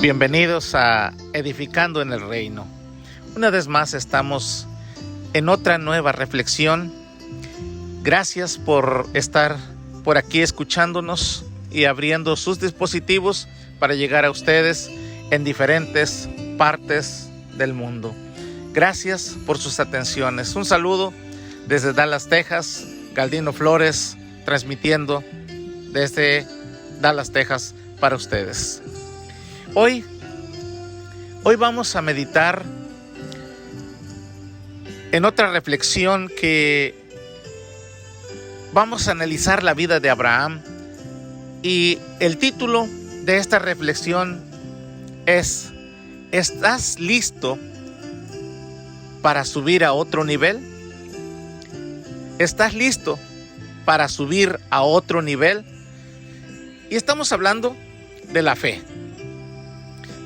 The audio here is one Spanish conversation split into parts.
Bienvenidos a Edificando en el Reino. Una vez más estamos en otra nueva reflexión. Gracias por estar por aquí escuchándonos y abriendo sus dispositivos para llegar a ustedes en diferentes partes del mundo. Gracias por sus atenciones. Un saludo desde Dallas, Texas. Galdino Flores transmitiendo desde Dallas, Texas para ustedes. Hoy vamos a meditar en otra reflexión que vamos a analizar la vida de Abraham, y el título de esta reflexión es: ¿estás listo para subir a otro nivel? ¿Estás listo para subir a otro nivel? Y estamos hablando de la fe.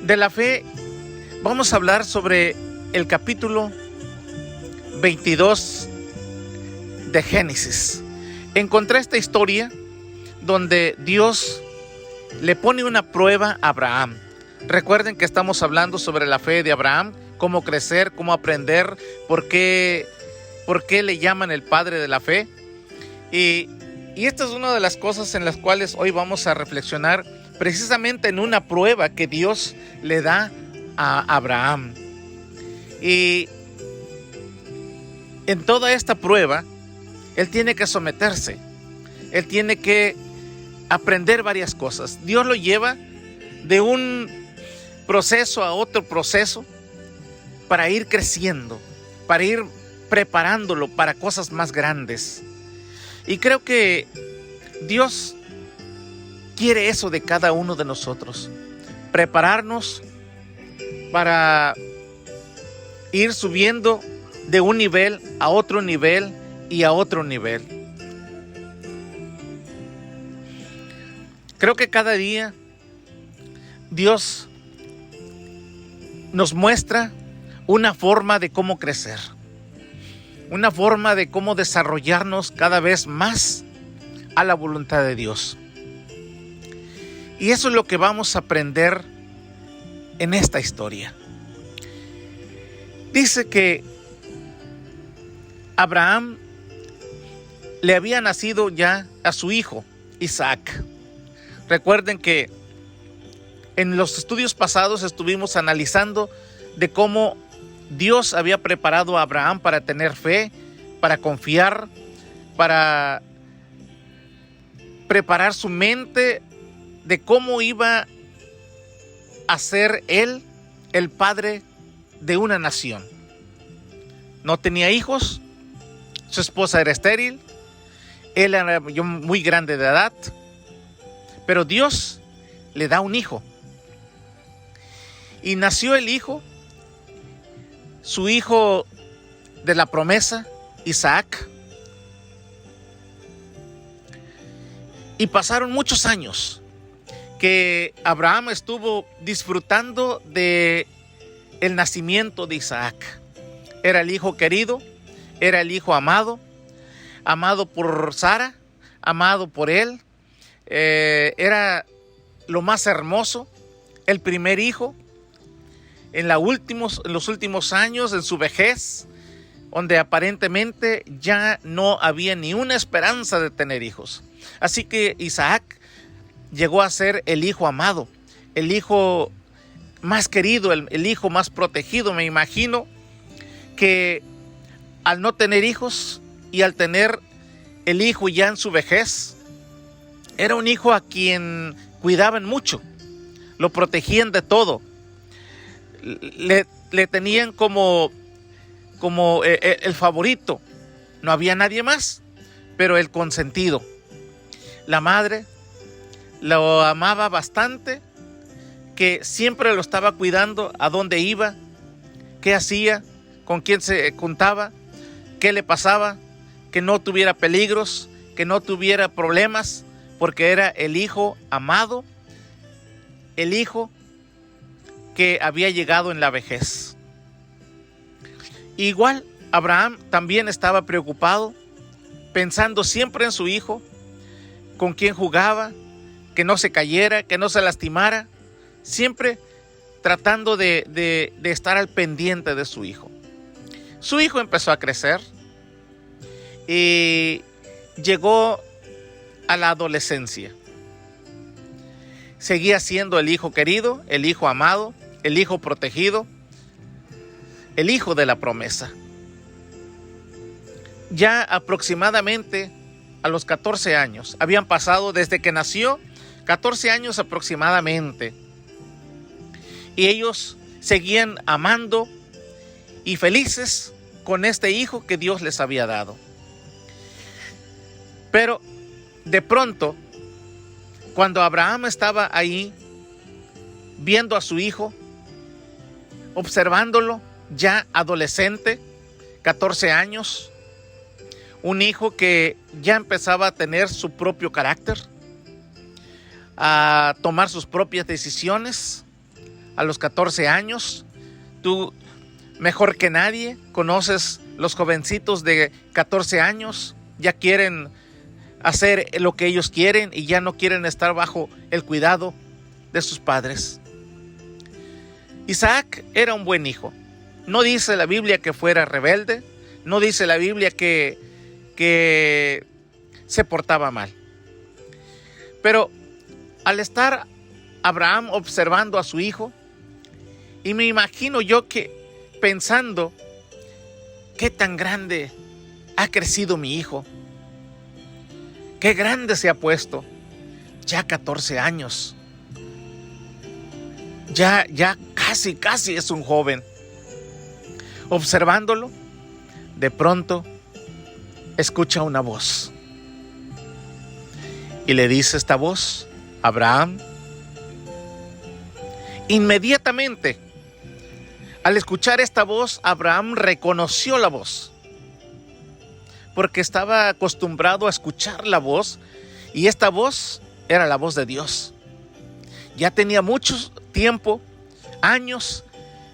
De la fe vamos a hablar sobre el capítulo 22 de Génesis. Encontré esta historia donde Dios le pone una prueba a Abraham. Recuerden que estamos hablando sobre la fe de Abraham, cómo crecer, cómo aprender, por qué le llaman el padre de la fe. Y esta es una de las cosas en las cuales hoy vamos a reflexionar, precisamente en una prueba que Dios le da a Abraham. Y en toda esta prueba, él tiene que someterse. Él tiene que aprender varias cosas. Dios lo lleva de un proceso a otro proceso para ir creciendo, para ir preparándolo para cosas más grandes. Y creo que Dios quiere eso de cada uno de nosotros, prepararnos para ir subiendo de un nivel a otro nivel y a otro nivel. Creo que cada día Dios nos muestra una forma de cómo crecer, una forma de cómo desarrollarnos cada vez más a la voluntad de Dios. Y eso es lo que vamos a aprender en esta historia. Dice que Abraham le había nacido ya a su hijo Isaac. Recuerden que en los estudios pasados estuvimos analizando de cómo Dios había preparado a Abraham para tener fe, para confiar, para preparar su mente de cómo iba a ser él el padre de una nación. No tenía hijos, su esposa era estéril, él era muy grande de edad, pero Dios le da un hijo. Y nació el hijo, su hijo de la promesa, Isaac. Y pasaron muchos años que Abraham estuvo disfrutando de el nacimiento de Isaac. Era el hijo querido, era el hijo amado, amado por Sara, amado por él. Era lo más hermoso, el primer hijo. En los últimos años, en su vejez, donde aparentemente ya no había ni una esperanza de tener hijos. Así que Isaac llegó a ser el hijo amado, el hijo más querido, el hijo más protegido. Me imagino que al no tener hijos y al tener el hijo ya en su vejez, era un hijo a quien cuidaban mucho, lo protegían de todo. Le tenían como el favorito. No había nadie más, pero el consentido. La madre lo amaba bastante, que siempre lo estaba cuidando, a dónde iba, qué hacía, con quién se juntaba, qué le pasaba, que no tuviera peligros, que no tuviera problemas, porque era el hijo amado, el hijo que había llegado en la vejez. Igual Abraham también estaba preocupado, pensando siempre en su hijo, con quien jugaba, que no se cayera, que no se lastimara. Siempre tratando de estar al pendiente de su hijo. Su hijo empezó a crecer y llegó a la adolescencia. Seguía siendo el hijo querido, el hijo amado, el hijo protegido, el hijo de la promesa. Ya aproximadamente a los 14 años, habían pasado desde que nació, 14 años aproximadamente. Y ellos seguían amando y felices con este hijo que Dios les había dado. Pero de pronto, cuando Abraham estaba ahí, viendo a su hijo, observándolo, ya adolescente, 14 años, un hijo que ya empezaba a tener su propio carácter, a tomar sus propias decisiones a los 14 años. Tú, mejor que nadie, conoces los jovencitos de 14 años, ya quieren hacer lo que ellos quieren y ya no quieren estar bajo el cuidado de sus padres. Isaac era un buen hijo. No dice la Biblia que fuera rebelde, no dice la Biblia que se portaba mal. Pero al estar Abraham observando a su hijo, y me imagino yo que pensando, qué tan grande ha crecido mi hijo, qué grande se ha puesto, ya 14 años, ya casi es un joven. Observándolo, de pronto escucha una voz y le dice esta voz: Abraham. Inmediatamente, al escuchar esta voz, Abraham reconoció la voz, porque estaba acostumbrado a escuchar la voz, y esta voz era la voz de Dios. Ya tenía mucho tiempo, años,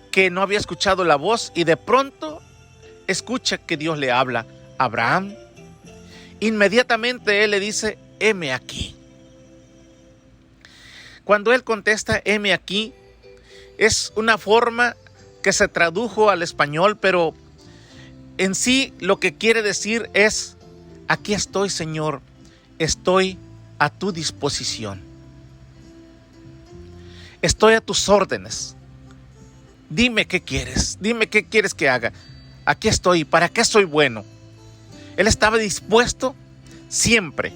que no había escuchado la voz, y de pronto escucha que Dios le habla: Abraham. Inmediatamente él le dice: heme aquí. Cuando él contesta heme aquí, es una forma que se tradujo al español, pero en sí lo que quiere decir es: aquí estoy, Señor, estoy a tu disposición. Estoy a tus órdenes. Dime qué quieres que haga. Aquí estoy, ¿para qué soy bueno? Él estaba dispuesto siempre.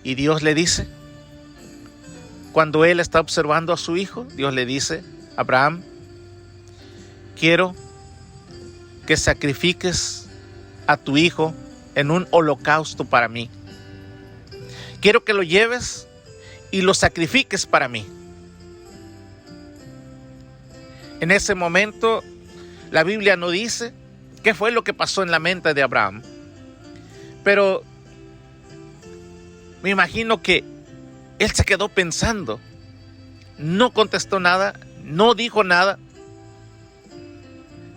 Y Dios le dice, cuando él está observando a su hijo, Dios le dice: Abraham, quiero que sacrifiques a tu hijo en un holocausto para mí. Quiero que lo lleves y lo sacrifiques para mí. En ese momento, la Biblia no dice qué fue lo que pasó en la mente de Abraham, pero me imagino que él se quedó pensando, no contestó nada, no dijo nada,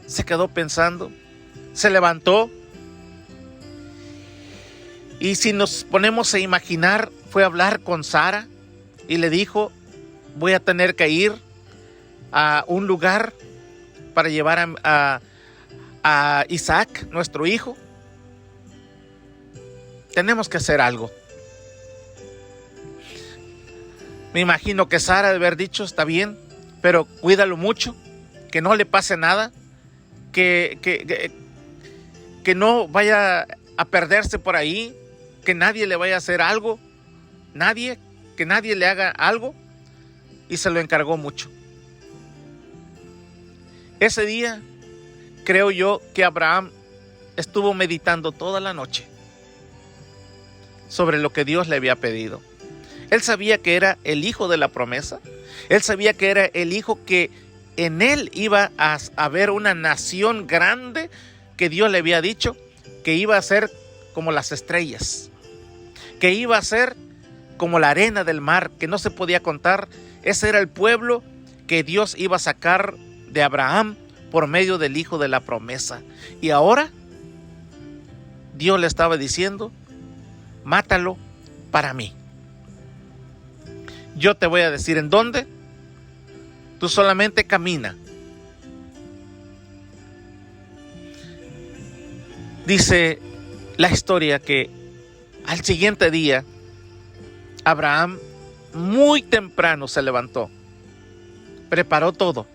se quedó pensando, se levantó, y si nos ponemos a imaginar, fue a hablar con Sara y le dijo: voy a tener que ir a un lugar para llevar a Isaac, nuestro hijo. Tenemos que hacer algo. Me imagino que Sara debe haber dicho: está bien, pero cuídalo mucho, que no le pase nada, que no vaya a perderse por ahí, que nadie le vaya a hacer algo, que nadie le haga algo, y se lo encargó mucho. Ese día, creo yo que Abraham estuvo meditando toda la noche sobre lo que Dios le había pedido. Él sabía que era el hijo de la promesa. Él sabía que era el hijo que en él iba a haber una nación grande, que Dios le había dicho que iba a ser como las estrellas, que iba a ser como la arena del mar, que no se podía contar. Ese era el pueblo que Dios iba a sacar de Abraham por medio del hijo de la promesa. Y ahora Dios le estaba diciendo: mátalo para mí. Yo te voy a decir en dónde, Tú solamente camina. Dice la historia que al siguiente día, Abraham muy temprano se levantó, preparó todo,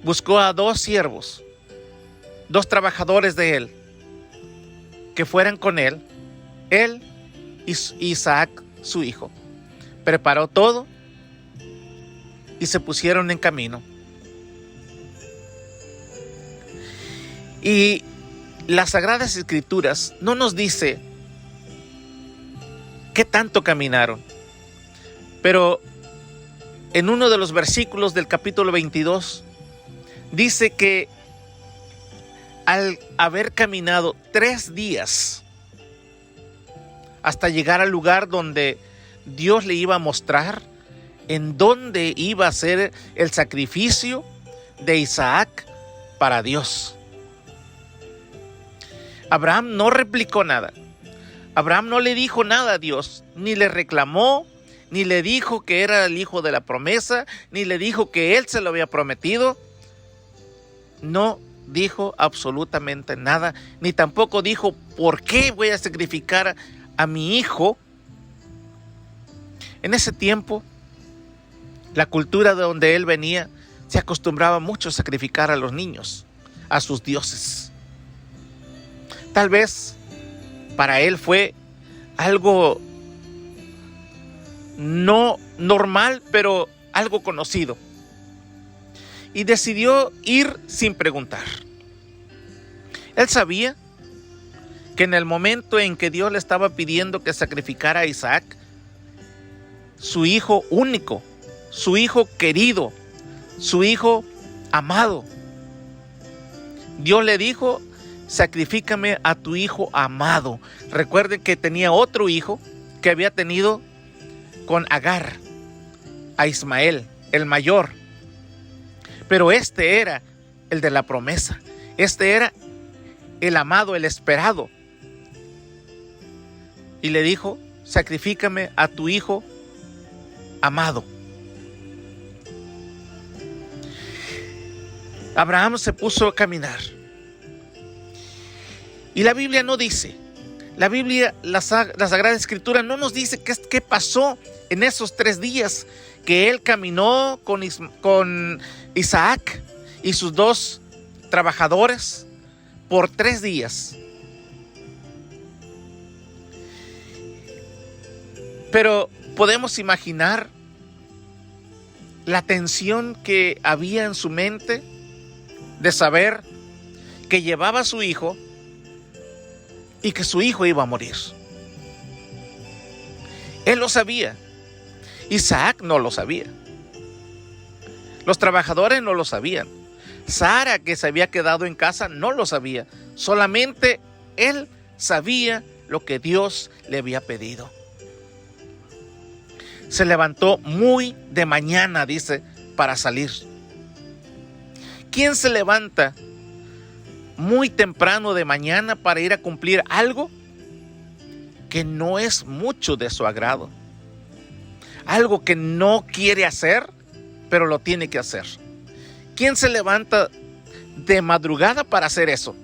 buscó a 2 siervos, 2 trabajadores de él, que fueran con él y Isaac, su hijo. Preparó todo y se pusieron en camino. Y las Sagradas Escrituras no nos dice qué tanto caminaron, pero en uno de los versículos del capítulo 22 dice que al haber caminado 3 días hasta llegar al lugar donde Dios le iba a mostrar en dónde iba a ser el sacrificio de Isaac para Dios. Abraham no replicó nada. Abraham no le dijo nada a Dios, ni le reclamó, ni le dijo que era el hijo de la promesa, ni le dijo que él se lo había prometido. No dijo absolutamente nada, ni tampoco dijo por qué voy a sacrificar a mi hijo. En ese tiempo, la cultura de donde él venía se acostumbraba mucho a sacrificar a los niños, a sus dioses. Tal vez para él fue algo no normal, pero algo conocido. Y decidió ir sin preguntar. Él sabía que en el momento en que Dios le estaba pidiendo que sacrificara a Isaac, su hijo único, su hijo querido, su hijo amado, Dios le dijo: sacrifícame a tu hijo amado. Recuerden que tenía otro hijo que había tenido con Agar, a Ismael, el mayor. Pero este era el de la promesa. Este era el amado, el esperado. Y le dijo: sacrifícame a tu hijo amado. Abraham se puso a caminar. Y la Biblia no dice, la Sagrada Escritura no nos dice qué pasó en esos 3 días que él caminó con Isaac y sus 2 trabajadores por 3 días. Pero podemos imaginar la tensión que había en su mente de saber que llevaba a su hijo y que su hijo iba a morir. Él lo sabía. Isaac no lo sabía. Los trabajadores no lo sabían. Sara, que se había quedado en casa, no lo sabía. Solamente él sabía lo que Dios le había pedido. Se levantó muy de mañana, dice, para salir. ¿Quién se levanta muy temprano de mañana para ir a cumplir algo que no es mucho de su agrado? Algo que no quiere hacer, pero lo tiene que hacer. ¿Quién se levanta de madrugada para hacer eso?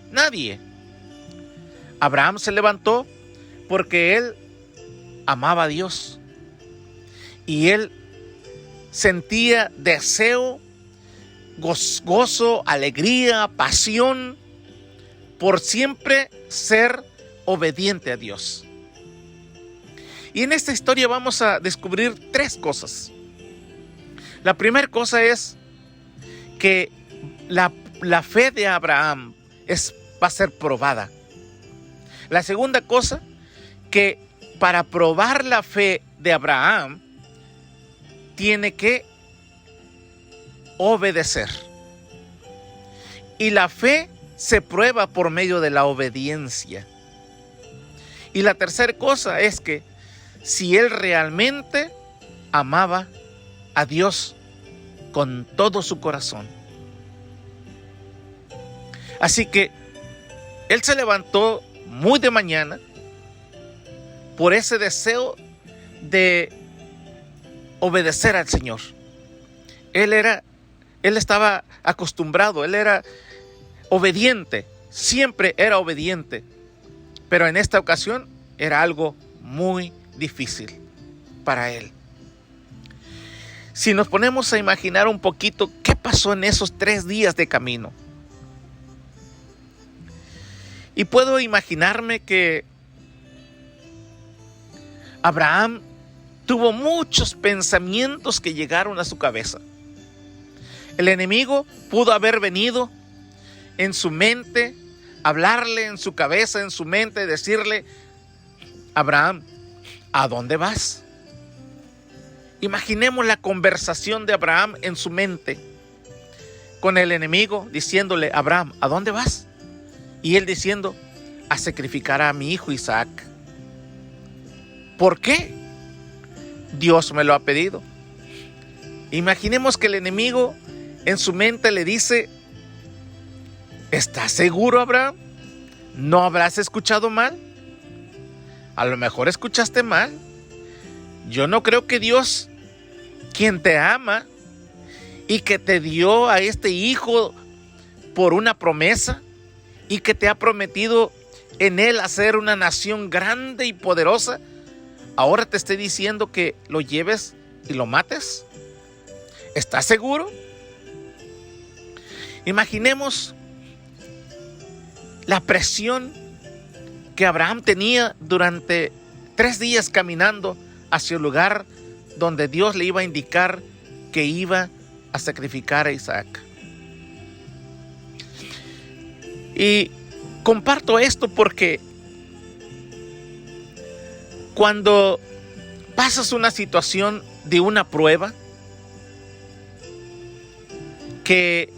Nadie. Abraham se levantó porque él amaba a Dios y él sentía deseo, gozo, alegría, pasión por siempre ser obediente a Dios. Y en esta historia vamos a descubrir 3 cosas. La primera cosa es que la fe de Abraham va a ser probada. La segunda cosa, que para probar la fe de Abraham tiene que obedecer. Y la fe se prueba por medio de la obediencia. Y la tercera cosa es que si él realmente amaba a Dios con todo su corazón. Así que él se levantó muy de mañana por ese deseo de obedecer al Señor. Él estaba acostumbrado, él era obediente, siempre era obediente. Pero en esta ocasión era algo muy difícil para él. Si nos ponemos a imaginar un poquito qué pasó en esos 3 días de camino. Y puedo imaginarme que Abraham tuvo muchos pensamientos que llegaron a su cabeza. El enemigo pudo haber venido en su mente, hablarle en su cabeza, en su mente, decirle: Abraham, ¿a dónde vas? Imaginemos la conversación de Abraham en su mente con el enemigo, diciéndole: Abraham, ¿a dónde vas? Y él diciendo: a sacrificar a mi hijo Isaac. ¿Por qué? Dios me lo ha pedido. Imaginemos que el enemigo en su mente le dice: ¿estás seguro, Abraham? ¿No habrás escuchado mal? A lo mejor escuchaste mal. Yo no creo que Dios, quien te ama y que te dio a este hijo por una promesa y que te ha prometido en él hacer una nación grande y poderosa, ahora te esté diciendo que lo lleves y lo mates. ¿Estás seguro? Imaginemos la presión que Abraham tenía durante 3 días caminando hacia el lugar donde Dios le iba a indicar que iba a sacrificar a Isaac. Y comparto esto porque cuando pasas una situación de una prueba que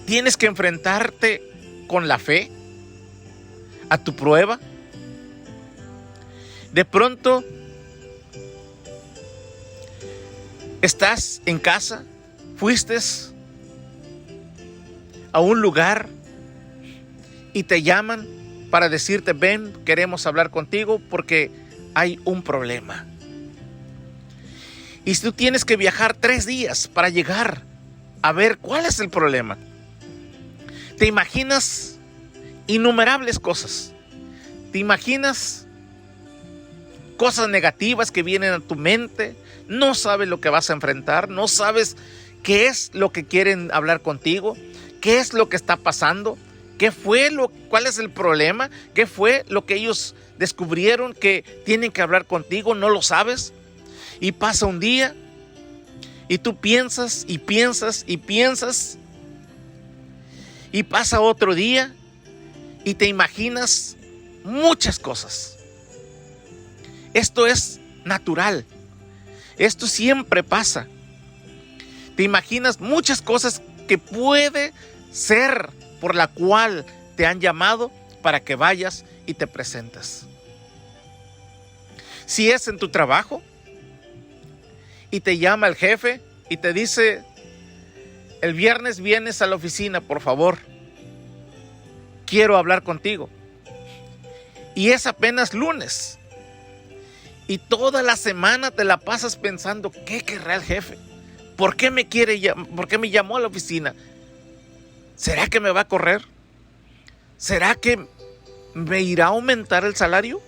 tienes que enfrentarte con la fe a tu prueba, de pronto estás en casa, fuiste a un lugar y te llaman para decirte: ven, queremos hablar contigo porque hay un problema. Y tú tienes que viajar 3 días para llegar a ver cuál es el problema. Te imaginas innumerables cosas. Te imaginas cosas negativas que vienen a tu mente. No sabes lo que vas a enfrentar. No sabes qué es lo que quieren hablar contigo. ¿Qué es lo que está pasando? ¿Cuál es el problema? ¿Qué fue lo que ellos descubrieron que tienen que hablar contigo? No lo sabes. Y pasa un día y tú piensas y piensas y piensas. Y pasa otro día y te imaginas muchas cosas. Esto es natural. Esto siempre pasa. Te imaginas muchas cosas que puede ser por la cual te han llamado para que vayas y te presentes. Si es en tu trabajo y te llama el jefe y te dice: el viernes vienes a la oficina, por favor. Quiero hablar contigo. Y es apenas lunes. Y toda la semana te la pasas pensando: ¿qué querrá el jefe? ¿Por qué me llamó a la oficina? ¿Será que me va a correr? ¿Será que me irá a aumentar el salario?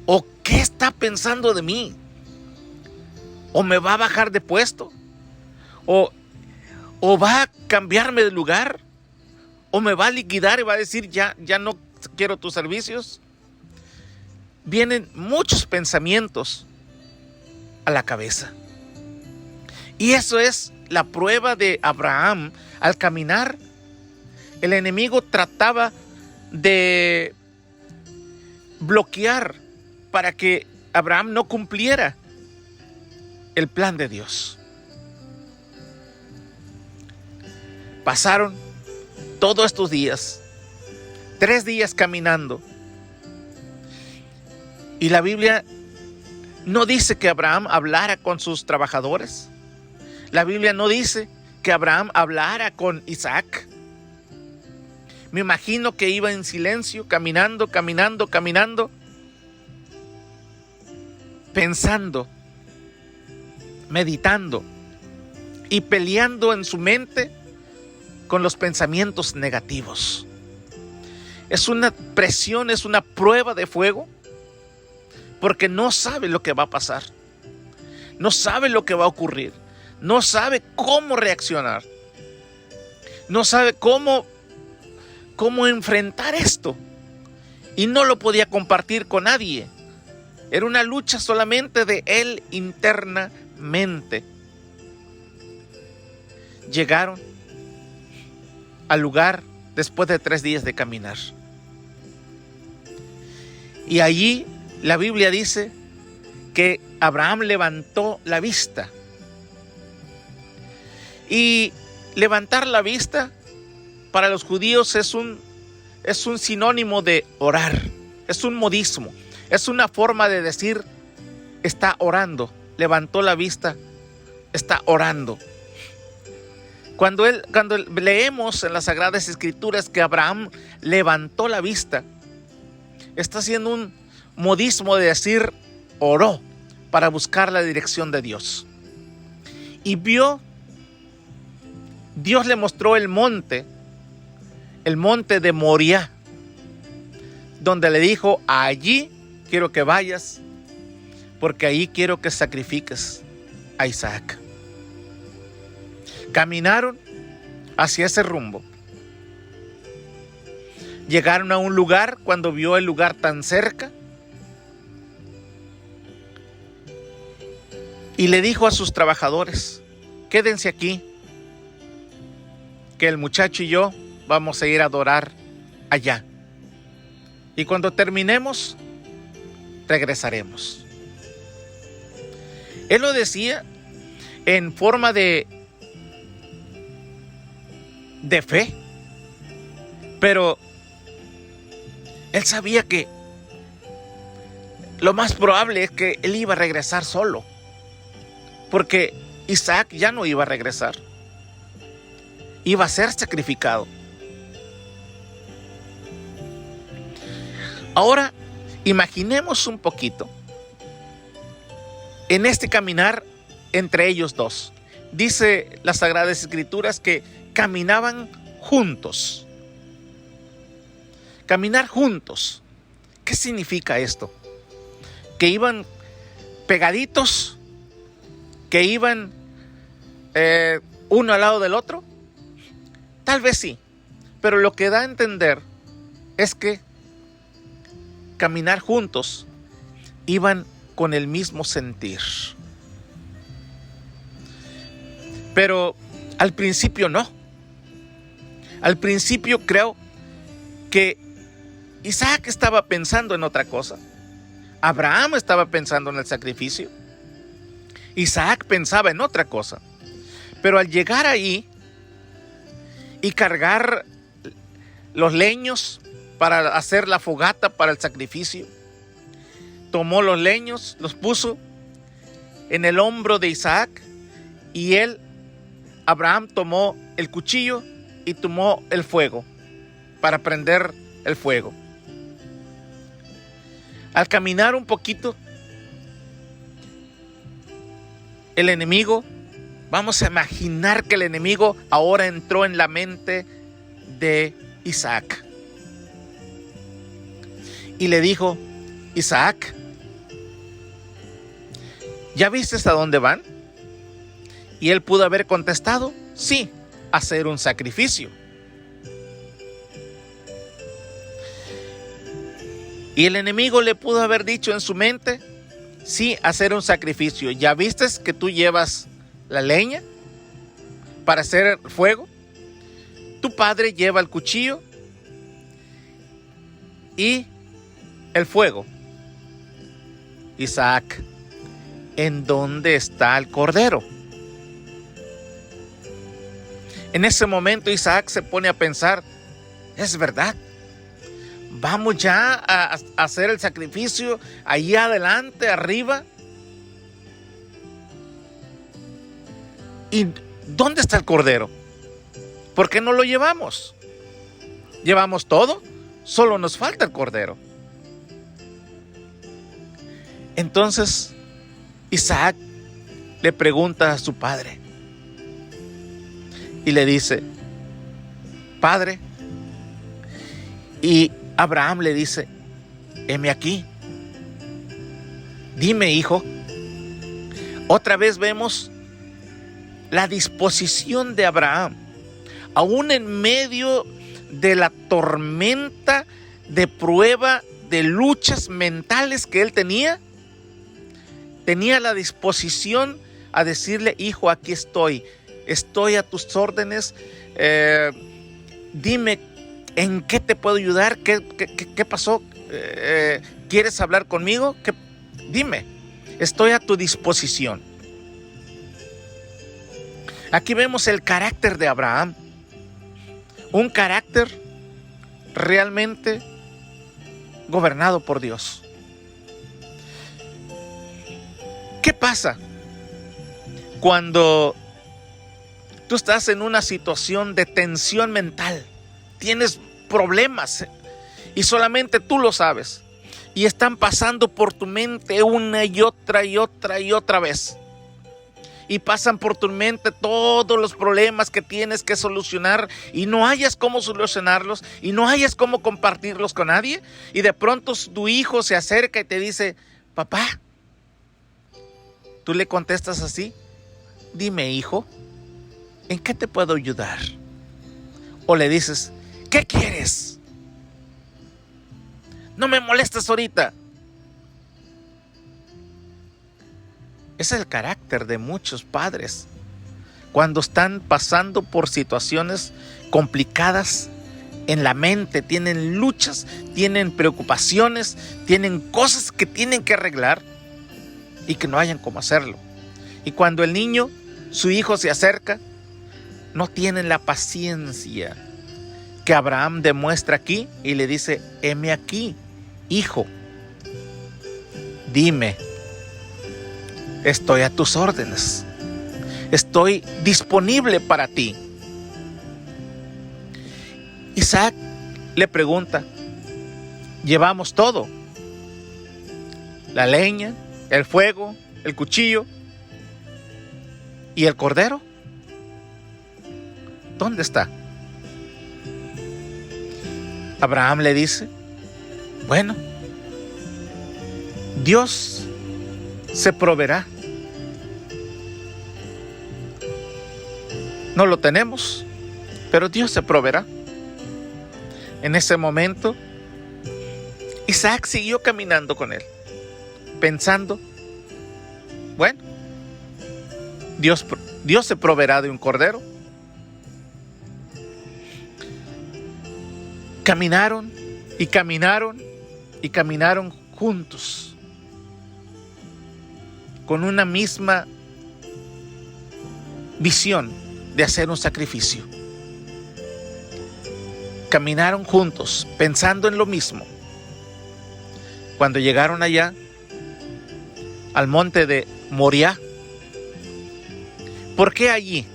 ¿O qué está pensando de mí? ¿O me va a bajar de puesto? ¿O va a cambiarme de lugar? ¿O me va a liquidar y va a decir: ya no quiero tus servicios? Vienen muchos pensamientos a la cabeza. Y eso es la prueba de Abraham. Al caminar, el enemigo trataba de bloquear para que Abraham no cumpliera el plan de Dios. Pasaron todos estos días, 3 días caminando. Y la Biblia no dice que Abraham hablara con sus trabajadores. La Biblia no dice que Abraham hablara con Isaac. Me imagino que iba en silencio, caminando, pensando, meditando y peleando en su mente con los pensamientos negativos. Es una presión, es una prueba de fuego, porque no sabe lo que va a pasar, no sabe lo que va a ocurrir, no sabe cómo reaccionar, no sabe cómo enfrentar esto, y no lo podía compartir con nadie. Era una lucha solamente de él internamente. Llegaron al lugar después de 3 días de caminar. Y allí la Biblia dice que Abraham levantó la vista. Y levantar la vista para los judíos es un sinónimo de orar. Es un modismo. Es una forma de decir, está orando. Levantó la vista, está orando. Cuando leemos en las Sagradas Escrituras que Abraham levantó la vista, está haciendo un modismo de decir, oró para buscar la dirección de Dios. Y vio, Dios le mostró el monte de Moriah, donde le dijo, allí quiero que vayas, porque ahí quiero que sacrifiques a Isaac. Caminaron hacia ese rumbo. Llegaron a un lugar, cuando vio el lugar tan cerca, y le dijo a sus trabajadores, quédense aquí, que el muchacho y yo vamos a ir a adorar allá. Y cuando terminemos, regresaremos. Él lo decía en forma de fe, pero él sabía que lo más probable es que él iba a regresar solo, porque Isaac ya no iba a regresar, iba a ser sacrificado. Ahora, imaginemos un poquito en este caminar entre ellos dos. Dice las Sagradas Escrituras que caminaban juntos. Caminar juntos. ¿Qué significa esto? ¿Que iban pegaditos? ¿Que iban uno al lado del otro? Tal vez sí, pero lo que da a entender es que caminar juntos iban con el mismo sentir. Pero al principio no. Al principio creo que Isaac estaba pensando en otra cosa. Abraham estaba pensando en el sacrificio. Isaac pensaba en otra cosa. Pero al llegar ahí y cargar los leños para hacer la fogata para el sacrificio, tomó los leños, los puso en el hombro de Isaac, y Abraham tomó el cuchillo y tomó el fuego para prender el fuego. Al caminar un poquito, el enemigo, vamos a imaginar que el enemigo ahora entró en la mente de Isaac y le dijo, Isaac, ¿ya viste hasta dónde van? Y él pudo haber contestado, sí, hacer un sacrificio. Y el enemigo le pudo haber dicho en su mente, sí, hacer un sacrificio. ¿Ya viste que tú llevas la leña para hacer el fuego? Tu padre lleva el cuchillo y el fuego. Isaac, ¿en dónde está el cordero? En ese momento Isaac se pone a pensar, es verdad, vamos ya a hacer el sacrificio allí adelante, arriba. ¿Y dónde está el cordero? ¿Por qué no lo llevamos? ¿Llevamos todo? Solo nos falta el cordero. Entonces Isaac le pregunta a su padre, y le dice, Padre. Y Abraham le dice, heme aquí. Dime, hijo. Otra vez vemos la disposición de Abraham. Aún en medio de la tormenta de prueba, de luchas mentales que él tenía la disposición a decirle, hijo, aquí estoy a tus órdenes, dime en qué te puedo ayudar, qué pasó, ¿quieres hablar conmigo? Dime, estoy a tu disposición. Aquí vemos el carácter de Abraham, un carácter realmente gobernado por Dios. ¿Qué pasa cuando tú estás en una situación de tensión mental? Tienes problemas y solamente tú lo sabes. Y están pasando por tu mente una y otra vez. Y pasan por tu mente todos los problemas que tienes que solucionar y no hayas cómo solucionarlos y no hayas cómo compartirlos con nadie. Y de pronto tu hijo se acerca y te dice, papá. Tú le contestas así, dime, hijo, ¿en qué te puedo ayudar? O le dices, ¿qué quieres? No me molestes ahorita. Ese es el carácter de muchos padres cuando están pasando por situaciones complicadas en la mente, tienen luchas, tienen preocupaciones, tienen cosas que tienen que arreglar y que no hayan cómo hacerlo. Y cuando el niño, su hijo se acerca, no tienen la paciencia que Abraham demuestra aquí y le dice, heme aquí, hijo, dime, estoy a tus órdenes, estoy disponible para ti. Isaac le pregunta, llevamos todo, la leña, el fuego, el cuchillo y el cordero. ¿Dónde está? Abraham le dice, bueno, Dios se proveerá. No lo tenemos, pero Dios se proveerá. En ese momento, Isaac siguió caminando con él, pensando, bueno, Dios se proveerá de un cordero. Caminaron y caminaron y caminaron juntos, con una misma visión de hacer un sacrificio. Caminaron juntos, pensando en lo mismo. Cuando llegaron allá, al monte de Moriah. ¿Por qué allí?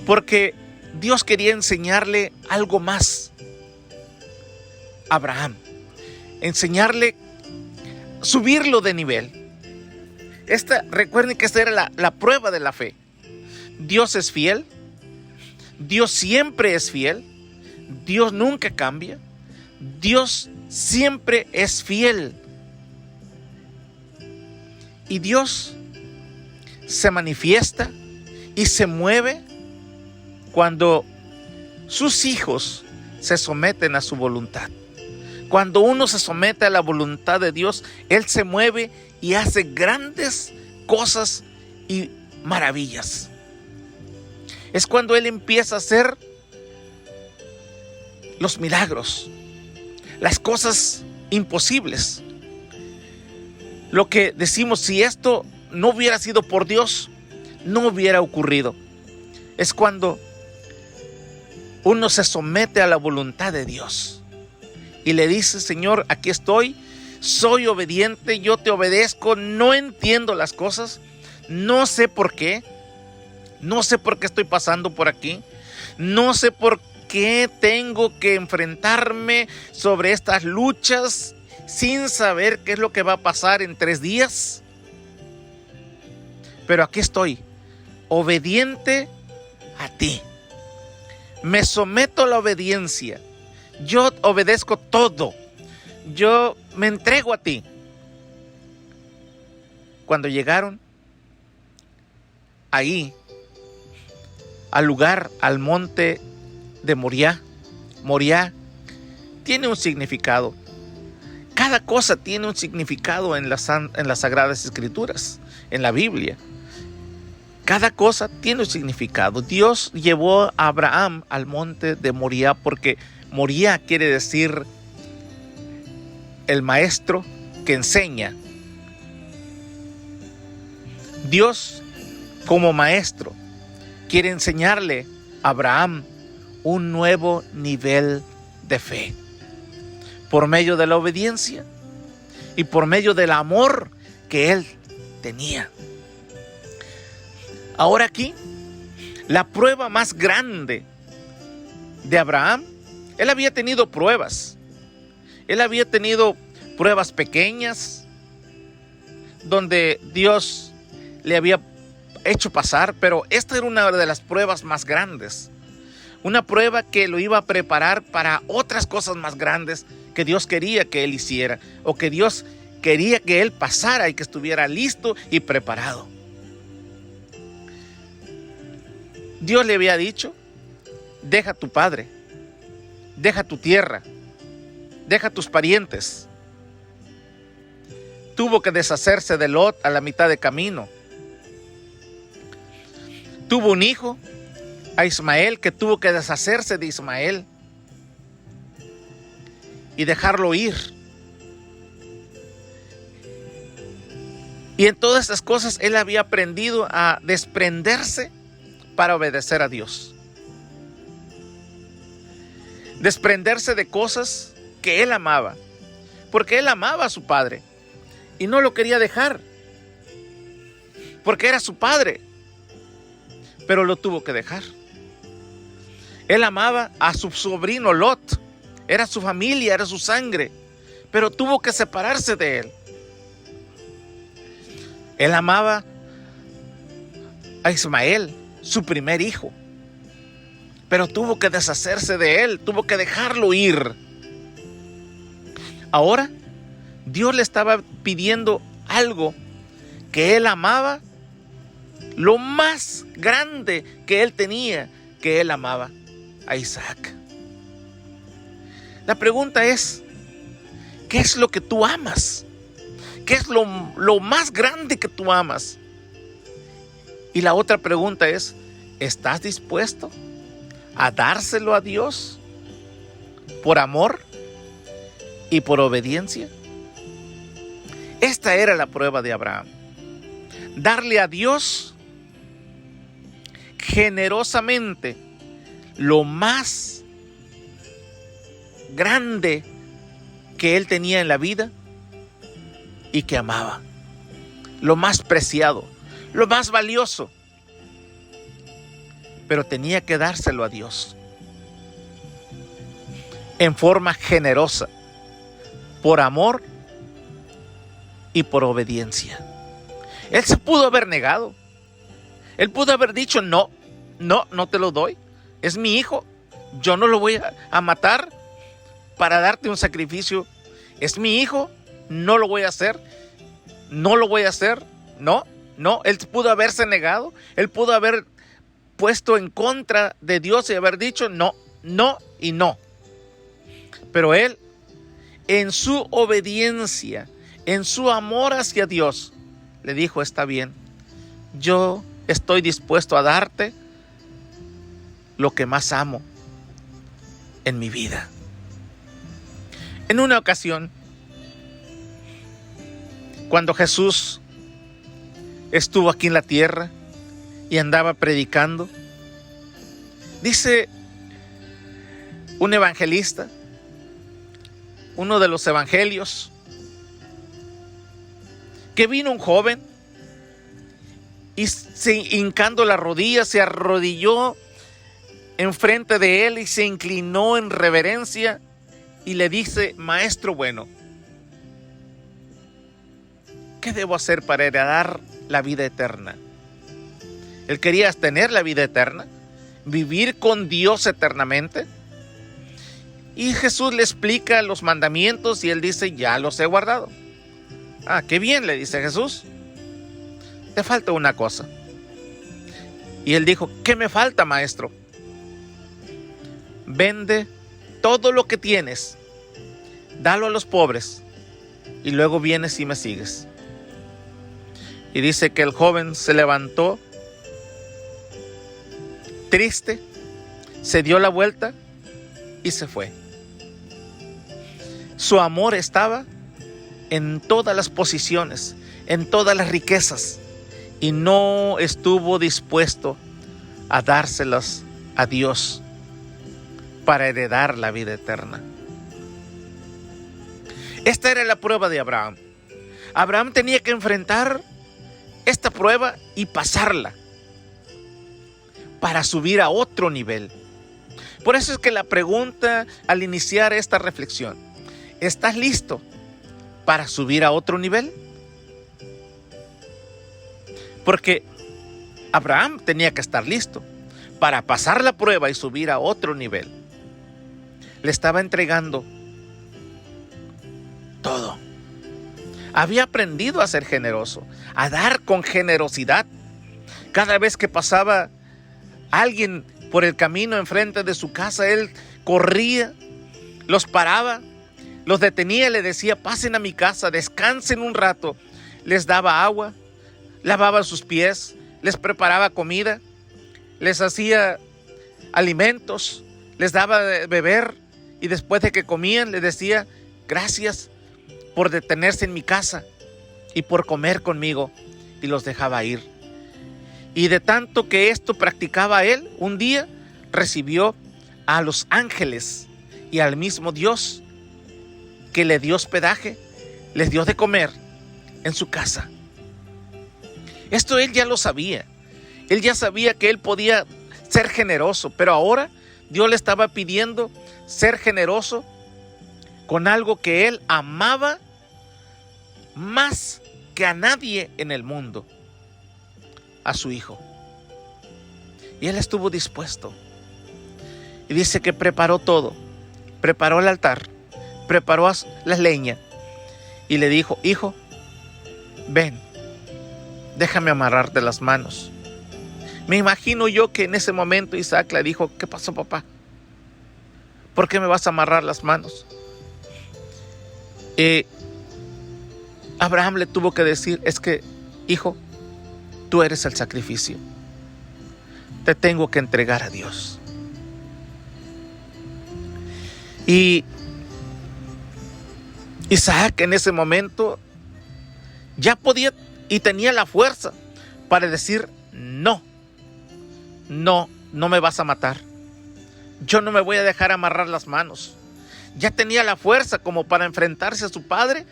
Porque Dios quería enseñarle algo más a Abraham. Enseñarle, subirlo de nivel. Recuerden que esta era la prueba de la fe. Dios es fiel. Dios siempre es fiel. Dios nunca cambia. Dios siempre es fiel. Y Dios se manifiesta y se mueve cuando sus hijos se someten a su voluntad. Cuando uno se somete a la voluntad de Dios, Él se mueve y hace grandes cosas y maravillas. Es cuando Él empieza a hacer los milagros, las cosas imposibles. Lo que decimos, si esto no hubiera sido por Dios, no hubiera ocurrido. Es cuando uno se somete a la voluntad de Dios y le dice, Señor, aquí estoy, soy obediente, yo te obedezco, no entiendo las cosas, no sé por qué estoy pasando por aquí, no sé por qué tengo que enfrentarme sobre estas luchas sin saber qué es lo que va a pasar en 3 días. Pero aquí estoy, obediente a ti. Me someto a la obediencia. Yo obedezco todo. Yo me entrego a ti. Cuando llegaron ahí, al lugar, al monte de Moriah, Moriah tiene un significado. Cada cosa tiene un significado en las Sagradas Escrituras, en la Biblia. Cada cosa tiene un significado. Dios llevó a Abraham al monte de Moriah porque Moriah quiere decir el maestro que enseña. Dios, como maestro, quiere enseñarle a Abraham un nuevo nivel de fe. Por medio de la obediencia y por medio del amor que él tenía. Ahora aquí, la prueba más grande de Abraham, él había tenido pruebas. Él había tenido pruebas pequeñas, donde Dios le había hecho pasar, pero esta era una de las pruebas más grandes. Una prueba que lo iba a preparar para otras cosas más grandes que Dios quería que él hiciera, o que Dios quería que él pasara y que estuviera listo y preparado. Dios le había dicho: deja a tu padre, deja tu tierra, deja a tus parientes. Tuvo que deshacerse de Lot a la mitad de camino. Tuvo un hijo, a Ismael, que tuvo que deshacerse de Ismael y dejarlo ir. Y en todas estas cosas él había aprendido a desprenderse para obedecer a Dios. Desprenderse de cosas que él amaba, porque él amaba a su padre y no lo quería dejar, porque era su padre, pero lo tuvo que dejar. Él amaba a su sobrino Lot, era su familia, era su sangre, pero tuvo que separarse de él. Él amaba a Ismael, su primer hijo, pero tuvo que deshacerse de él, tuvo que dejarlo ir. Ahora, Dios le estaba pidiendo algo que él amaba, lo más grande que él tenía, que él amaba a Isaac. La pregunta es: ¿qué es lo que tú amas? ¿Qué es lo más grande que tú amas? Y la otra pregunta es: ¿estás dispuesto a dárselo a Dios por amor y por obediencia? Esta era la prueba de Abraham. Darle a Dios generosamente lo más grande que él tenía en la vida y que amaba. Lo más preciado, lo más valioso. Pero tenía que dárselo a Dios en forma generosa, por amor y por obediencia. Él se pudo haber negado. Él pudo haber dicho: no te lo doy. Es mi hijo. Yo no lo voy a matar para darte un sacrificio. Es mi hijo. No lo voy a hacer. No lo voy a hacer. No. Él pudo haberse negado. Él pudo haber puesto en contra de Dios y haber dicho no y no. Pero él, en su obediencia, en su amor hacia Dios, le dijo: está bien, yo estoy dispuesto a darte lo que más amo en mi vida. En una ocasión, cuando Jesús estuvo aquí en la tierra y andaba predicando, dice un evangelista, uno de los evangelios, que vino un joven y hincando las rodillas se arrodilló enfrente de él y se inclinó en reverencia y le dice: maestro bueno, ¿qué debo hacer para heredar la vida eterna? Él quería tener la vida eterna. vivir con Dios eternamente? Y Jesús le explica los mandamientos y él dice, ya los he guardado. Ah, qué bien, le dice Jesús. Te falta una cosa. Y él dijo, ¿qué me falta, maestro? Vende todo lo que tienes, dalo a los pobres y luego vienes y me sigues. Y dice que el joven se levantó triste, se dio la vuelta y se fue. Su amor estaba en todas las posiciones, en todas las riquezas, y no estuvo dispuesto a dárselas a Dios para heredar la vida eterna. Esta era la prueba de Abraham. Abraham tenía que enfrentar esta prueba y pasarla para subir a otro nivel. Por eso es que la pregunta al iniciar esta reflexión, ¿estás listo para subir a otro nivel? Porque Abraham tenía que estar listo para pasar la prueba y subir a otro nivel. Le estaba entregando todo. Había aprendido a ser generoso, a dar con generosidad. Cada vez que pasaba alguien por el camino enfrente de su casa, él corría, los paraba, los detenía y le decía, pasen a mi casa, descansen un rato. Les daba agua, lavaba sus pies, les preparaba comida, les hacía alimentos, les daba de beber, y después de que comían les decía, gracias por detenerse en mi casa y por comer conmigo, y los dejaba ir. Y de tanto que esto practicaba él, un día recibió a los ángeles y al mismo Dios que le dio hospedaje, les dio de comer en su casa. Esto él ya lo sabía. Él ya sabía que él podía ser generoso, pero ahora Dios le estaba pidiendo ser generoso con algo que él amaba más que a nadie en el mundo, a su hijo. Y él estuvo dispuesto. Y dice que preparó todo. Preparó el altar, preparó la leña y le dijo, hijo, ven, déjame amarrarte las manos. Me imagino yo que en ese momento Isaac le dijo, ¿qué pasó, papá? ¿Por qué me vas a amarrar las manos? Abraham le tuvo que decir, es que, hijo, tú eres el sacrificio. Te tengo que entregar a Dios. Y Isaac en ese momento ya podía y tenía la fuerza para decir, no me vas a matar. Yo no me voy a dejar amarrar las manos. Ya tenía la fuerza como para enfrentarse a su padre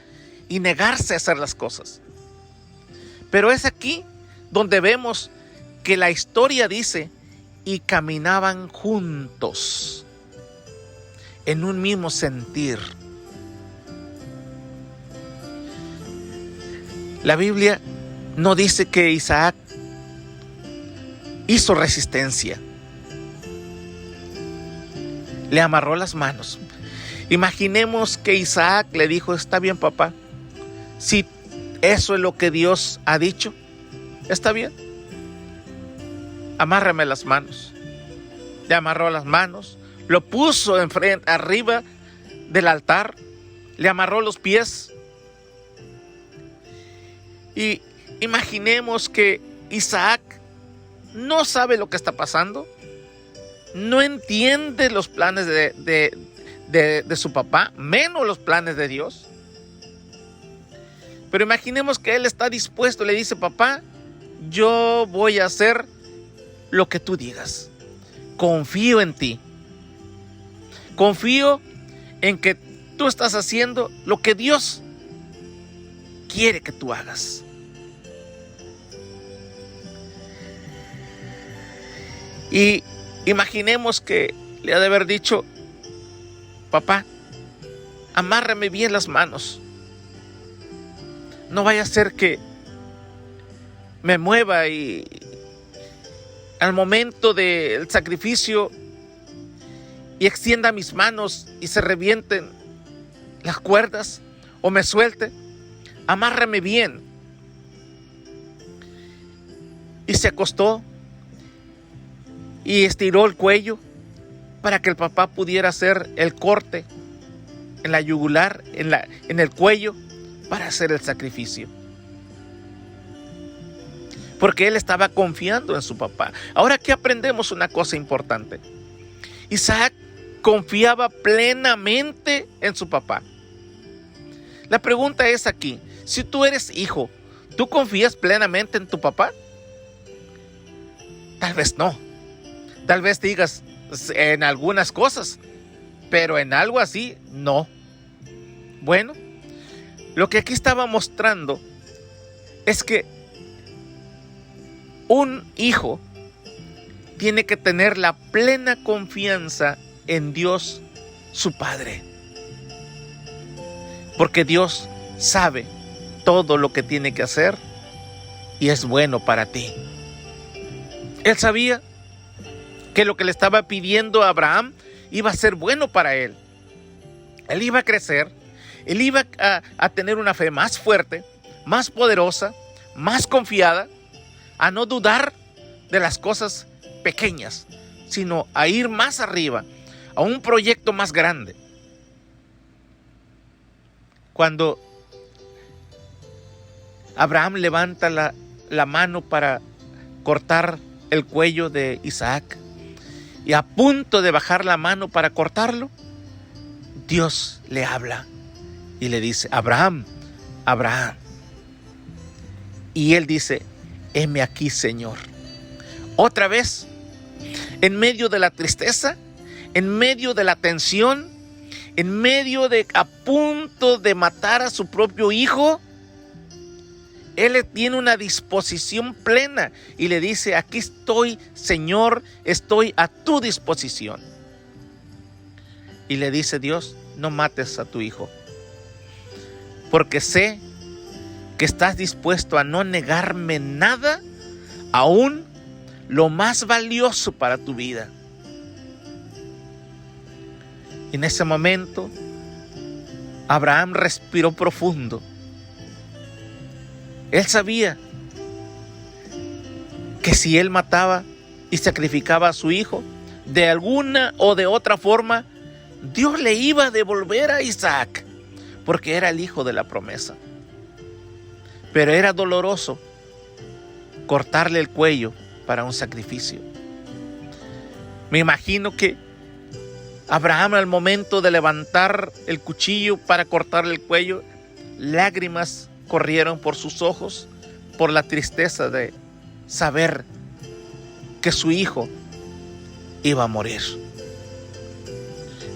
y negarse a hacer las cosas. Pero es aquí donde vemos que la historia dice, y caminaban juntos en un mismo sentir. La Biblia no dice que Isaac hizo resistencia. Le amarró las manos. Imaginemos que Isaac le dijo, está bien, papá, si eso es lo que Dios ha dicho, está bien, amárrame las manos. Le amarró las manos, lo puso arriba del altar, le amarró los pies. Y imaginemos que Isaac no sabe lo que está pasando, no entiende los planes de su papá, menos los planes de Dios. Pero imaginemos que él está dispuesto, le dice, papá, yo voy a hacer lo que tú digas. Confío en ti. Confío en que tú estás haciendo lo que Dios quiere que tú hagas. Y imaginemos que le ha de haber dicho, papá, amárrame bien las manos. No vaya a ser que me mueva y al momento del sacrificio y extienda mis manos y se revienten las cuerdas o me suelte, amárrame bien. Y se acostó y estiró el cuello para que el papá pudiera hacer el corte en la yugular, en el cuello, para hacer el sacrificio. Porque él estaba confiando en su papá. Ahora aquí aprendemos una cosa importante. Isaac confiaba plenamente en su papá. La pregunta es aquí, si tú eres hijo, ¿tú confías plenamente en tu papá? Tal vez no. Tal vez digas en algunas cosas, pero en algo así, no. Bueno, lo que aquí estaba mostrando es que un hijo tiene que tener la plena confianza en Dios, su Padre. Porque Dios sabe todo lo que tiene que hacer y es bueno para ti. Él sabía que lo que le estaba pidiendo a Abraham iba a ser bueno para él. Él iba a crecer, él iba a tener una fe más fuerte, más poderosa, más confiada, a no dudar de las cosas pequeñas, sino a ir más arriba, a un proyecto más grande. Cuando Abraham levanta la mano para cortar el cuello de Isaac y a punto de bajar la mano para cortarlo, Dios le habla y le dice: Abraham, Abraham. Y él dice: heme aquí, Señor. Otra vez, en medio de la tristeza, en medio de la tensión, en medio de a punto de matar a su propio hijo, él tiene una disposición plena y le dice: aquí estoy, Señor, estoy a tu disposición. Y le dice Dios: no mates a tu hijo, porque sé que estás dispuesto a no negarme nada, aún lo más valioso para tu vida. Y en ese momento, Abraham respiró profundo. Él sabía que si él mataba y sacrificaba a su hijo, de alguna o de otra forma, Dios le iba a devolver a Isaac, porque era el hijo de la promesa. Pero era doloroso cortarle el cuello para un sacrificio. Me imagino que Abraham, al momento de levantar el cuchillo para cortarle el cuello, lágrimas corrieron por sus ojos por la tristeza de saber que su hijo iba a morir.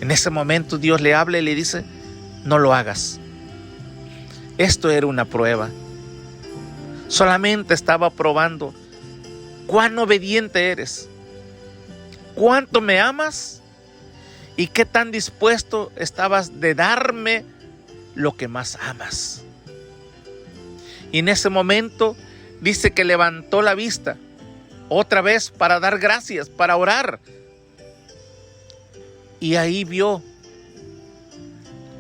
En ese momento Dios le habla y le dice: no lo hagas. Esto era una prueba. Solamente estaba probando cuán obediente eres, cuánto me amas y qué tan dispuesto estabas de darme lo que más amas. Y en ese momento dice que levantó la vista otra vez para dar gracias, para orar. Y ahí vio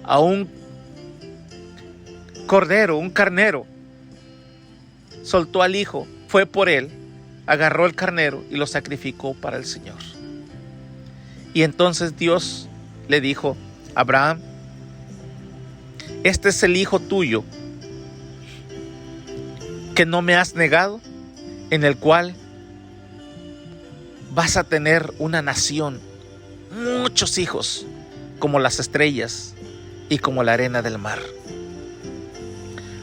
a un cordero, un carnero. Soltó al hijo, fue por él, agarró el carnero y lo sacrificó para el Señor. Y entonces Dios le dijo: Abraham, este es el hijo tuyo que no me has negado, en el cual vas a tener una nación, muchos hijos, como las estrellas y como la arena del mar.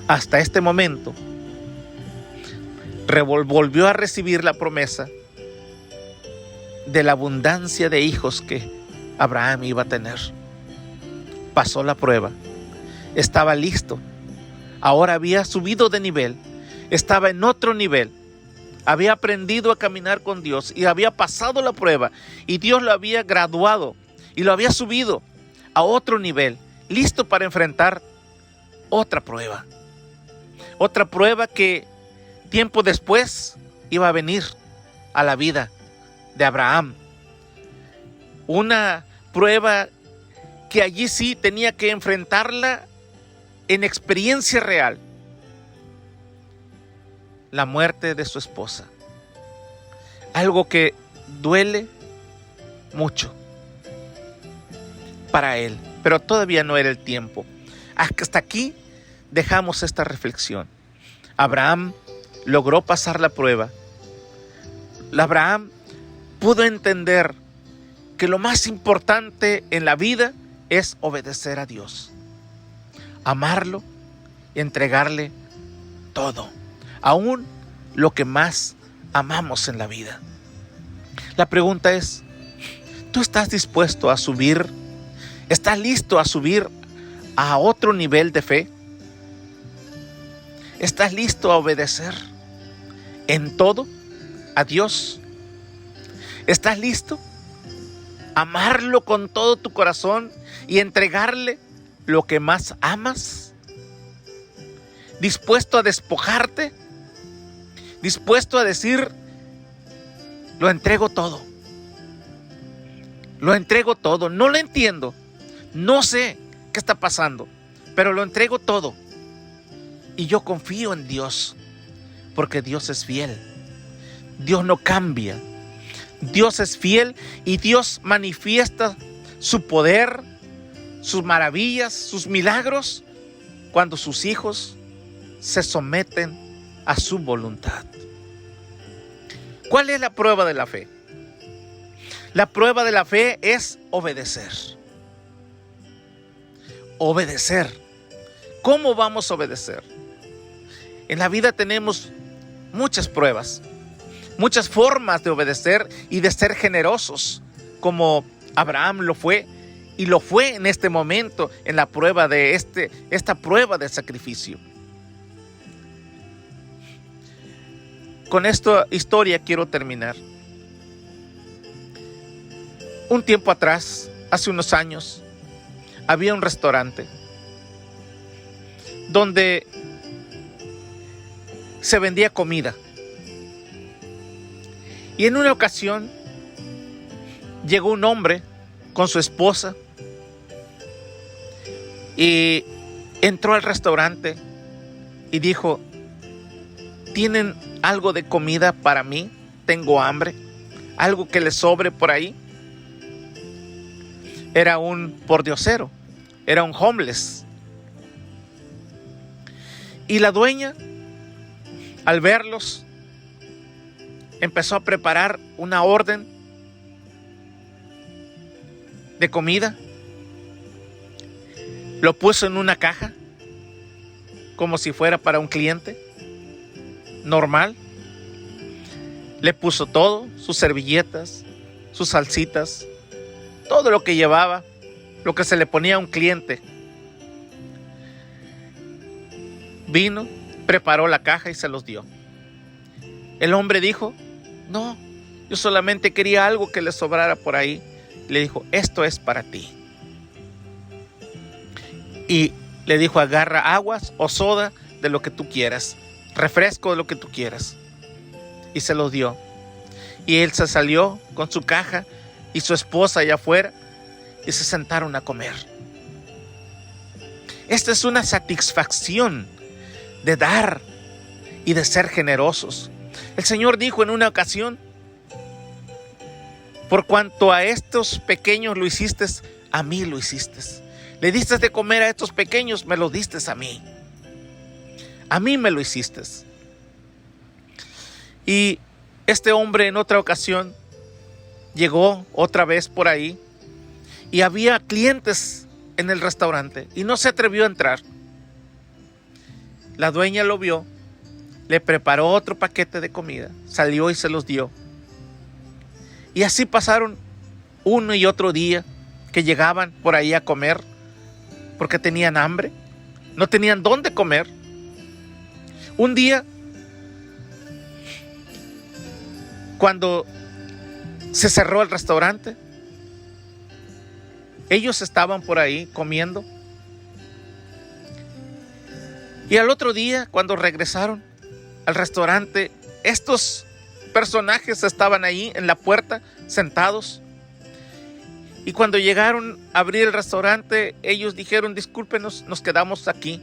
Hasta este momento volvió a recibir la promesa de la abundancia de hijos que Abraham iba a tener. Pasó la prueba, estaba listo, ahora había subido de nivel, estaba en otro nivel, había aprendido a caminar con Dios y había pasado la prueba y Dios lo había graduado y lo había subido a otro nivel, listo para enfrentar otra prueba que tiempo después iba a venir a la vida de Abraham. Una prueba que allí sí tenía que enfrentarla en experiencia real. La muerte de su esposa. Algo que duele mucho para él, pero todavía no era el tiempo. Hasta aquí dejamos esta reflexión. Abraham logró pasar la prueba. Abraham pudo entender que lo más importante en la vida es obedecer a Dios, amarlo y entregarle todo, aún lo que más amamos en la vida. La pregunta es, ¿tú estás dispuesto a subir? ¿Estás listo a subir a otro nivel de fe? ¿Estás listo a obedecer en todo a Dios? ¿Estás listo a amarlo con todo tu corazón y entregarle lo que más amas? ¿Dispuesto a despojarte? ¿Dispuesto a decir, lo entrego todo? Lo entrego todo, no lo entiendo, no sé qué está pasando, pero lo entrego todo. Y yo confío en Dios, porque Dios es fiel. Dios no cambia. Dios es fiel y Dios manifiesta su poder, sus maravillas, sus milagros, cuando sus hijos se someten a su voluntad. ¿Cuál es la prueba de la fe? La prueba de la fe es obedecer. Obedecer. ¿Cómo vamos a obedecer? En la vida tenemos muchas pruebas, muchas formas de obedecer y de ser generosos, como Abraham lo fue, y lo fue en este momento, en la prueba de esta prueba de sacrificio. Con esta historia quiero terminar. Un tiempo atrás, hace unos años, había un restaurante donde se vendía comida. Y en una ocasión llegó un hombre con su esposa y entró al restaurante y dijo, ¿tienen algo de comida para mí? Tengo hambre. ¿Algo que les sobre por ahí? Era un pordiosero, era un homeless. Y la dueña, al verlos, empezó a preparar una orden de comida. Lo puso en una caja, como si fuera para un cliente normal. Le puso todo, sus servilletas, sus salsitas, todo lo que llevaba, lo que se le ponía a un cliente. Vino, preparó la caja y se los dio. El hombre dijo, no, yo solamente quería algo que le sobrara por ahí. Le dijo, esto es para ti. Y le dijo, agarra aguas o soda de lo que tú quieras, refresco de lo que tú quieras. Y se los dio. Y él se salió con su caja y su esposa allá afuera y se sentaron a comer. Esta es una satisfacción de dar y de ser generosos. El Señor dijo en una ocasión, por cuanto a estos pequeños lo hiciste, a mí lo hiciste. Le diste de comer a estos pequeños, me lo diste a mí. A mí me lo hiciste. Y este hombre en otra ocasión llegó otra vez por ahí y había clientes en el restaurante y no se atrevió a entrar. La dueña lo vio, le preparó otro paquete de comida, salió y se los dio. Y así pasaron uno y otro día que llegaban por ahí a comer porque tenían hambre, no tenían dónde comer. Un día, cuando se cerró el restaurante, ellos estaban por ahí comiendo. Y al otro día, cuando regresaron al restaurante, estos personajes estaban ahí en la puerta, sentados. Y cuando llegaron a abrir el restaurante, ellos dijeron, discúlpenos, nos quedamos aquí.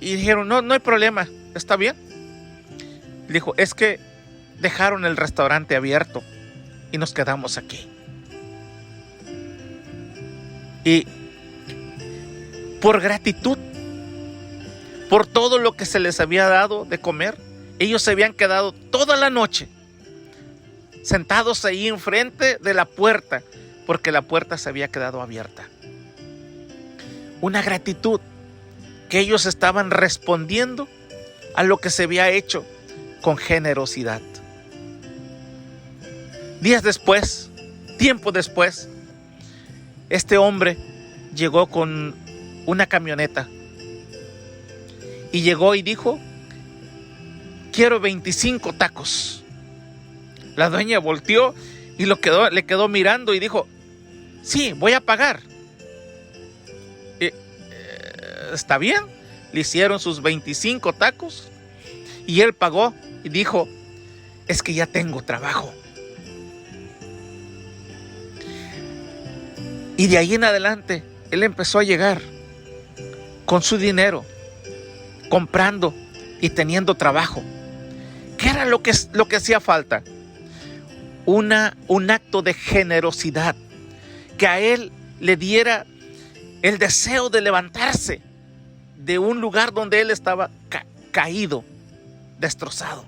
Y dijeron, no hay problema, está bien. Dijo, es que dejaron el restaurante abierto y nos quedamos aquí. Y por gratitud, por todo lo que se les había dado de comer, ellos se habían quedado toda la noche sentados ahí enfrente de la puerta, porque la puerta se había quedado abierta. Una gratitud que ellos estaban respondiendo a lo que se había hecho con generosidad. Días después, tiempo después, este hombre llegó con una camioneta y llegó y dijo, quiero 25 tacos. La dueña volteó y le quedó mirando y dijo, sí, voy a pagar. Está bien, le hicieron sus 25 tacos y él pagó y dijo, es que ya tengo trabajo. Y de ahí en adelante, él empezó a llegar con su dinero, comprando y teniendo trabajo. ¿Qué era lo que hacía falta? Un acto de generosidad que a él le diera el deseo de levantarse de un lugar donde él estaba caído, destrozado,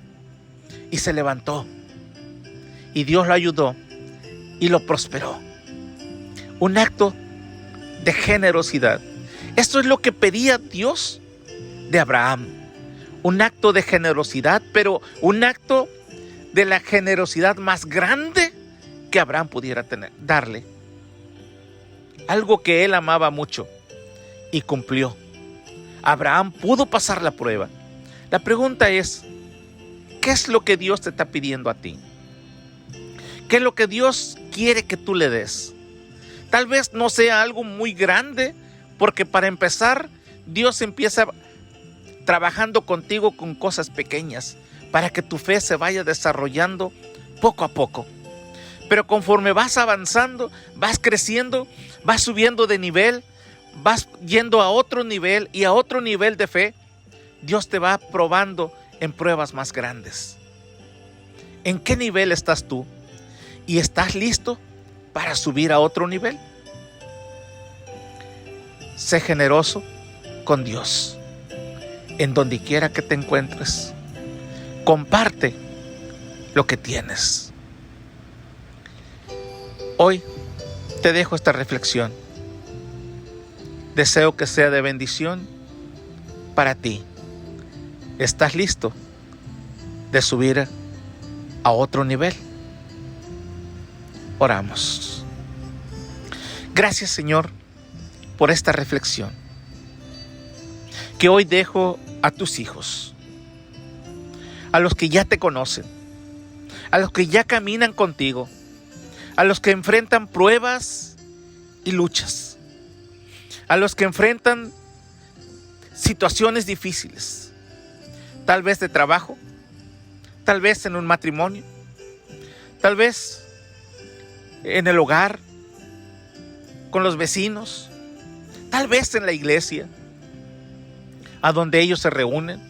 y se levantó y Dios lo ayudó y lo prosperó. Un acto de generosidad. Esto es lo que pedía Dios de Abraham. Un acto de generosidad, pero un acto de la generosidad más grande que Abraham pudiera darle. Algo que él amaba mucho y cumplió. Abraham pudo pasar la prueba. La pregunta es, ¿qué es lo que Dios te está pidiendo a ti? ¿Qué es lo que Dios quiere que tú le des? Tal vez no sea algo muy grande, porque para empezar, Dios empieza trabajando contigo con cosas pequeñas, para que tu fe se vaya desarrollando poco a poco. Pero conforme vas avanzando, vas creciendo, vas subiendo de nivel, vas yendo a otro nivel y a otro nivel de fe, Dios te va probando en pruebas más grandes. ¿En qué nivel estás tú? ¿Y estás listo para subir a otro nivel? Sé generoso con Dios. En donde quiera que te encuentres, comparte lo que tienes. Hoy te dejo esta reflexión. Deseo que sea de bendición para ti. ¿Estás listo de subir a otro nivel? Oramos. Gracias, Señor, por esta reflexión que hoy dejo a tus hijos, a los que ya te conocen, a los que ya caminan contigo, a los que enfrentan pruebas y luchas, a los que enfrentan situaciones difíciles, tal vez de trabajo, tal vez en un matrimonio, tal vez en el hogar, con los vecinos, tal vez en la iglesia, a donde ellos se reúnen,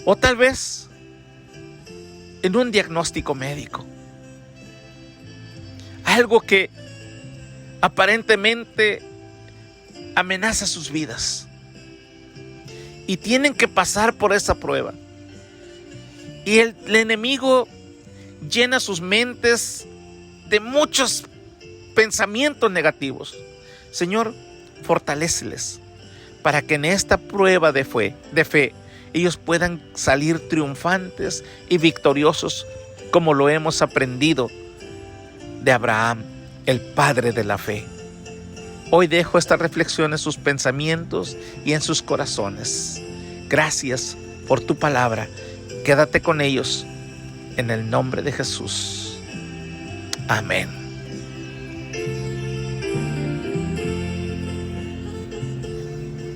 o tal vez en un diagnóstico médico. Algo que aparentemente amenaza sus vidas. Y tienen que pasar por esa prueba. Y el enemigo llena sus mentes de muchos pensamientos negativos. Señor, fortaléceles para que en esta prueba de fe, ellos puedan salir triunfantes y victoriosos, como lo hemos aprendido de Abraham, el padre de la fe. Hoy dejo esta reflexión en sus pensamientos y en sus corazones. Gracias por tu palabra. Quédate con ellos en el nombre de Jesús. Amén.